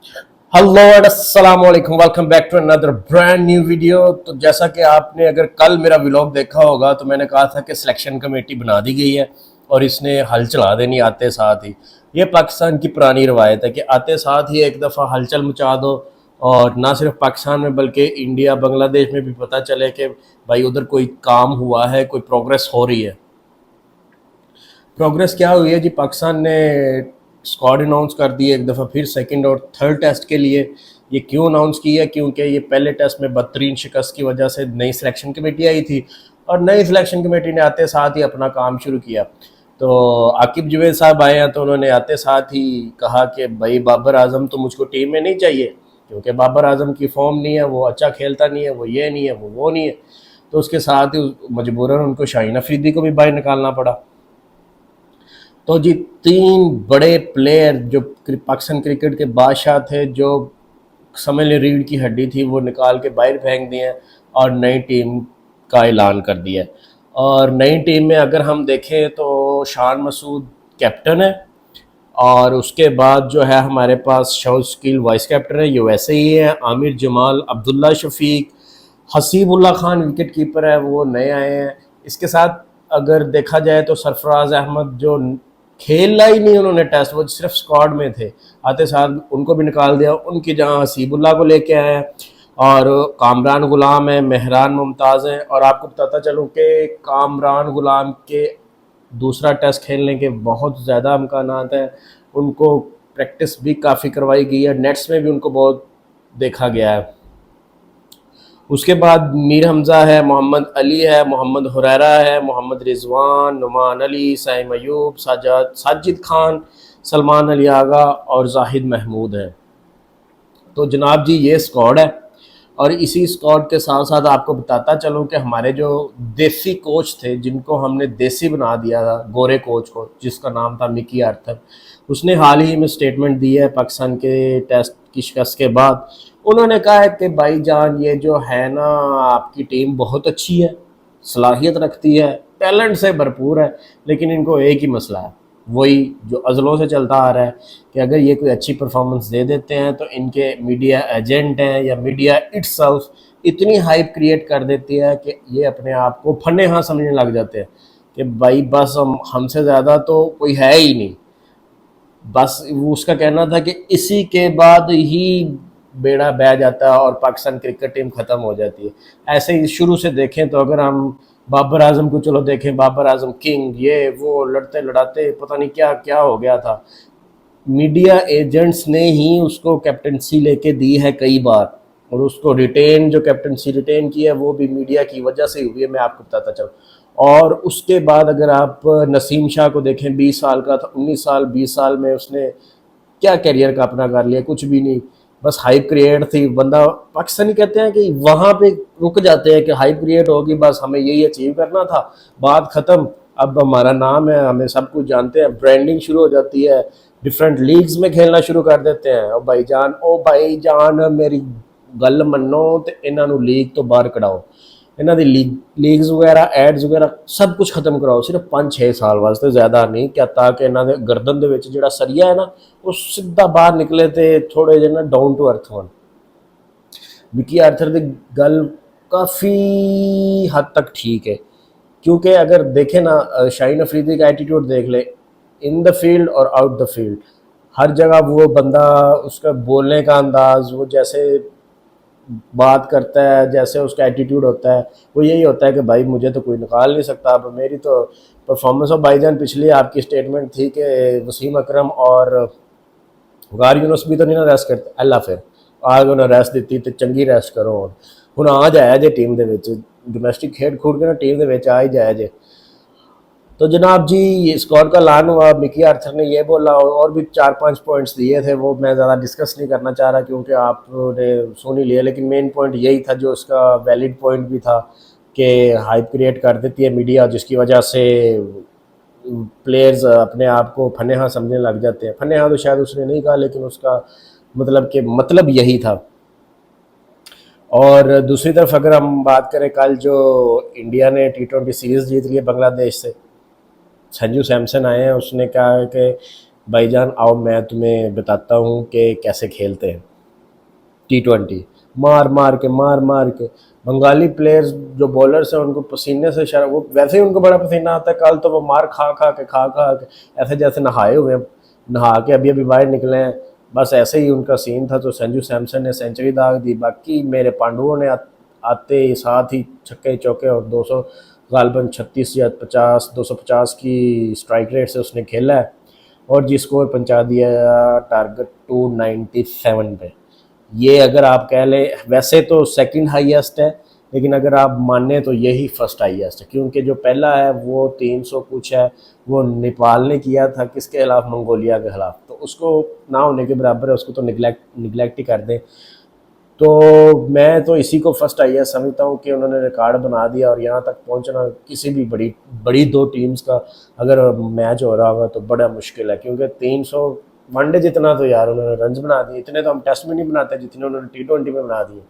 Hello and अस्सलाम वालेकुम, welcome back to another brand new video. तो जैसा कि आपने अगर कल मेरा व्लॉग देखा होगा तो मैंने कहा था कि सिलेक्शन कमेटी बना दी गई है और इसने हल चला देनी आते साथ ही। ये पाकिस्तान की पुरानी रवायत है कि आते साथ ही एक दफ़ा हलचल मचा दो और ना सिर्फ पाकिस्तान में बल्कि इंडिया बांग्लादेश में भी पता चले कि भाई उधर कोई काम हुआ है, कोई प्रोग्रेस हो रही है। प्रोग्रेस क्या हुई है जी? पाकिस्तान ने स्क्वाड अनाउंस कर दी है एक दफ़ा फिर सेकंड और थर्ड टेस्ट के लिए। ये क्यों अनाउंस किया? क्योंकि ये पहले टेस्ट में बदतरीन शिकस्त की वजह से नई सिलेक्शन कमेटी आई थी और नई सिलेक्शन कमेटी ने आते साथ ही अपना काम शुरू किया। तो आकिब जुबैर साहब आए हैं तो उन्होंने आते साथ ही कहा कि भाई बाबर आजम तो मुझको टीम में नहीं चाहिए, क्योंकि बाबर आजम की फॉर्म नहीं है, वो अच्छा खेलता नहीं है, वो ये नहीं है, वो नहीं है। तो उसके साथ ही मजबूरन उनको शाहीन अफरीदी को भी बाहर निकालना पड़ा। तो जी तीन बड़े प्लेयर जो पाकिस्तान क्रिकेट के बादशाह थे, जो समझ ले रीढ़ की हड्डी थी, वो निकाल के बाहर फेंक दिए और नई टीम का ऐलान कर दिया। और नई टीम में अगर हम देखें तो शान मसूद कैप्टन है और उसके बाद जो है हमारे पास शौकील वाइस कैप्टन है, ये वैसे ही है। आमिर जमाल, अब्दुल्ला शफीक, हसीबुल्ला खान विकेट कीपर है, वो नए आए हैं। इसके साथ अगर देखा जाए तो सरफराज अहमद जो खेला ही नहीं उन्होंने टेस्ट, वो सिर्फ स्क्वाड में थे, आते साथ उनको भी निकाल दिया। उनकी जगह हसीबुल्ला को लेके आए हैं और कामरान गुलाम है, मेहरान मुमताज़ हैं। और आपको बताता चलूँ कि कामरान गुलाम के दूसरा टेस्ट खेलने के बहुत ज़्यादा अमकानात हैं। उनको प्रैक्टिस भी काफ़ी करवाई गई है, नेट्स में भी उनको बहुत देखा गया है। उसके बाद मीर हमज़ा है, मोहम्मद अली है, मोहम्मद हुरैरा है, मोहम्मद रिजवान, नुमान अली, साइम अयूब, साजिद खान, सलमान अली आगा और जाहिद महमूद है। तो जनाब जी ये स्क्वाड है। और इसी स्क्वाड के साथ साथ आपको बताता चलूँ कि हमारे जो देसी कोच थे, जिनको हमने देसी बना दिया था, गोरे कोच को, जिसका नाम था मिकी आर्थर, उसने हाल ही में स्टेटमेंट दी है पाकिस्तान के टेस्ट की शिकस्त के बाद। उन्होंने कहा है कि भाईजान ये जो है ना, आपकी टीम बहुत अच्छी है, सलाहियत रखती है, टैलेंट से भरपूर है, लेकिन इनको एक ही मसला है, वही जो अज़लों से चलता आ रहा है कि अगर ये कोई अच्छी परफॉर्मेंस दे देते हैं तो इनके मीडिया एजेंट हैं या मीडिया इट्सल्फ इतनी हाइप क्रिएट कर देती है कि ये अपने आप को फन्ने हाँ समझने लग जाते हैं कि भाई बस हमसे ज़्यादा तो कोई है ही नहीं। बस वो उसका कहना था कि इसी के बाद ही बेड़ा बह जाता है और पाकिस्तान क्रिकेट टीम ख़त्म हो जाती है। ऐसे ही शुरू से देखें तो अगर हम बाबर आजम को चलो देखें, बाबर आजम किंग, ये वो लड़ते लड़ाते पता नहीं क्या क्या हो गया था। मीडिया एजेंट्स ने ही उसको कैप्टनसी लेके दी है कई बार, और उसको रिटेन, जो कैप्टनसी रिटेन की है वो भी मीडिया की वजह से हुई है, मैं आपको बताता चलूँ। और उसके बाद अगर आप नसीम शाह को देखें, 20 साल का था, 19 साल 20 साल में उसने क्या करियर का अपना कर लिया? कुछ भी नहीं, बस हाइप क्रिएट थी। बंदा पाकिस्तानी कहते हैं कि वहाँ पे रुक जाते हैं कि हाइप क्रिएट होगी, बस हमें यही अचीव करना था, बात ख़त्म। अब हमारा नाम है, हमें सब कुछ जानते हैं, ब्रांडिंग शुरू हो जाती है, डिफरेंट लीग्स में खेलना शुरू कर देते हैं। ओ भाई जान मेरी गल मनो तो इन्हों लीग तो बाहर कढ़ाओ, इन्हों की लीग्स वगैरह एड्स वगैरह सब कुछ खत्म कराओ, सिर्फ 5-6 साल वास्ते, ज़्यादा नहीं क्या, ताकि इन्हों के गर्दन के जो सरिया है ना, वो सीधा बाहर निकले तो थोड़े जे ना डाउन टू अर्थ हो। विकी आर्थर की गल काफ़ी हद तक ठीक है, क्योंकि अगर देखें ना, शाहीन अफरीदी का एटीट्यूड देख ले, इन द फील्ड और आउट द फील्ड, हर जगह वो बंदा, उसका बोलने का अंदाज, वो जैसे बात करता है, जैसे उसका एटीट्यूड होता है, वो यही होता है कि भाई मुझे तो कोई निकाल नहीं सकता। अब मेरी तो परफॉर्मेंस ऑफ भाईजान, पिछली आपकी स्टेटमेंट थी कि वसीम अकरम और गार यूनुस भी तो नहीं ना रेस्ट करते, अल्लाह फिर आज उन्हें रेस्ट दी तो चंगी रेस्ट करो। ਹੁਣ आ जाया जे टीम के डोमैसटिक खेड खूड के ना टीम के आ ही जाया जे। तो जनाब जी ये स्क्वाड का ऐलान हुआ, मिकी आर्थर ने ये बोला, और भी 4-5 पॉइंट्स दिए थे, वो मैं ज़्यादा डिस्कस नहीं करना चाह रहा क्योंकि आपने सुन ही लिया। लेकिन मेन पॉइंट यही था, जो उसका वैलिड पॉइंट भी था, कि हाइप क्रिएट कर देती है मीडिया, जिसकी वजह से प्लेयर्स अपने आप को फने हाँ समझने लग जाते हैं। फने हाँ तो शायद उसने नहीं कहा, लेकिन उसका मतलब यही था। और दूसरी तरफ अगर हम बात करें, कल जो इंडिया ने T20 सीरीज़ जीत ली बांग्लादेश से, संजू सैमसन आए हैं, उसने कहा है कि भाईजान आओ मैं तुम्हें बताता हूँ कि कैसे खेलते हैं T20। मार मार के बंगाली प्लेयर्स जो बॉलर्स हैं उनको पसीने से शर वो वैसे ही उनको बड़ा पसीना आता है, कल तो वो मार खा खा के ऐसे जैसे नहाए हुए हैं, नहा के अभी अभी बाहर निकले हैं। बस ऐसे ही उनका सीन था। तो संजू सैमसन ने सेंचुरी दाग दी, बाकी मेरे पांडुओं ने आते ही साथ ही छक्के चौके और 200 गालबन 36 या 50 250 की स्ट्राइक रेट से उसने खेला है और जी स्कोर पहुंचा दिया टारगेट 297 पे। ये अगर आप कह लें, वैसे तो सेकंड हाईएस्ट है, लेकिन अगर आप माने तो यही फर्स्ट हाईएस्ट है, क्योंकि जो पहला है वो 300 कुछ है, वो नेपाल ने किया था किसके खिलाफ, मंगोलिया के खिलाफ। तो उसको ना होने के बराबर है, उसको तो निगलेक्ट ही कर दें। तो मैं तो इसी को फर्स्ट हाईएस्ट समझता हूँ कि उन्होंने रिकॉर्ड बना दिया। और यहाँ तक पहुँचना किसी भी बड़ी बड़ी दो टीम्स का अगर मैच हो रहा होगा तो बड़ा मुश्किल है, क्योंकि 300 वनडे जितना तो यार उन्होंने रन बना दिए, इतने तो हम टेस्ट में नहीं बनाते जितने उन्होंने T20 में बना दिए।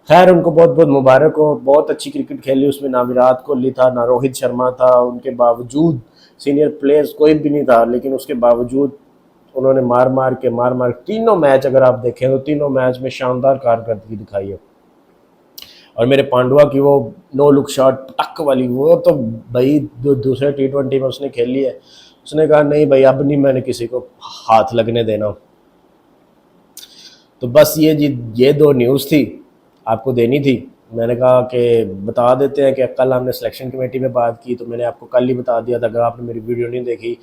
खैर उनको बहुत बहुत मुबारक हो, बहुत अच्छी क्रिकेट खेली। उसमें ना विराट कोहली था, ना रोहित शर्मा था, उनके बावजूद सीनियर प्लेयर्स कोई भी नहीं था, लेकिन उसके बावजूद उन्होंने मार मार तीनों मैच अगर आप देखें तो तीनों मैच में शानदार कारकर्दगी दिखाई है। और मेरे पांडुआ की वो नो लुक शॉट टक वाली, वो तो भाई दूसरे T20 में उसने खेली है। उसने कहा नहीं भाई अब नहीं मैंने किसी को हाथ लगने देना। तो बस ये दो न्यूज़ थी, आपको देनी थी। मैंने कहा कि बता देते हैं कि कल हमने सिलेक्शन कमेटी में बात की, तो मैंने आपको कल ही बता दिया था। अगर आपने मेरी वीडियो नहीं देखी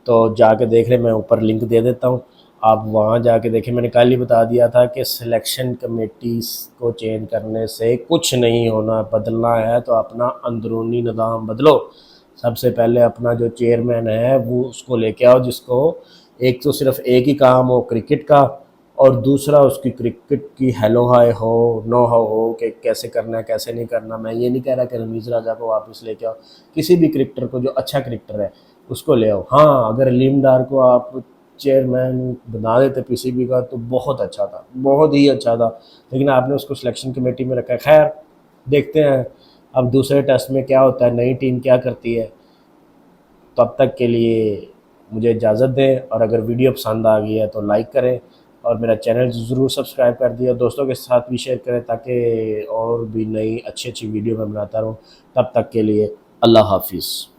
तो जाके देख लें, मैं ऊपर लिंक दे देता हूँ, आप वहाँ जाके देखें। मैंने कल ही बता दिया था कि सिलेक्शन कमेटी को चेंज करने से कुछ नहीं होना, बदलना है तो अपना अंदरूनी निज़ाम बदलो। सबसे पहले अपना जो चेयरमैन है वो उसको लेके आओ, जिसको एक तो सिर्फ एक ही काम हो क्रिकेट का, और दूसरा उसकी क्रिकेट की हेलो हाय हो, नो हो कि कैसे करना है कैसे नहीं करना। मैं ये नहीं कह रहा कि रमीज़ राजा को वापस लेके आओ, किसी भी क्रिकेटर को जो अच्छा क्रिकेटर है उसको ले आओ। हाँ अगर लीम डार को आप चेयरमैन बना देते पीसीबी का तो बहुत अच्छा था, बहुत ही अच्छा था, लेकिन आपने उसको सिलेक्शन कमेटी में रखा है। खैर देखते हैं अब दूसरे टेस्ट में क्या होता है, नई टीम क्या करती है। तब तक के लिए मुझे इजाज़त दें, और अगर वीडियो पसंद आ गई है तो लाइक करें और मेरा चैनल ज़रूर सब्सक्राइब कर दिया, दोस्तों के साथ भी शेयर करें ताकि और भी नई अच्छी अच्छी वीडियो मैं बनाता रहूँ। तब तक के लिए अल्लाह हाफिज़।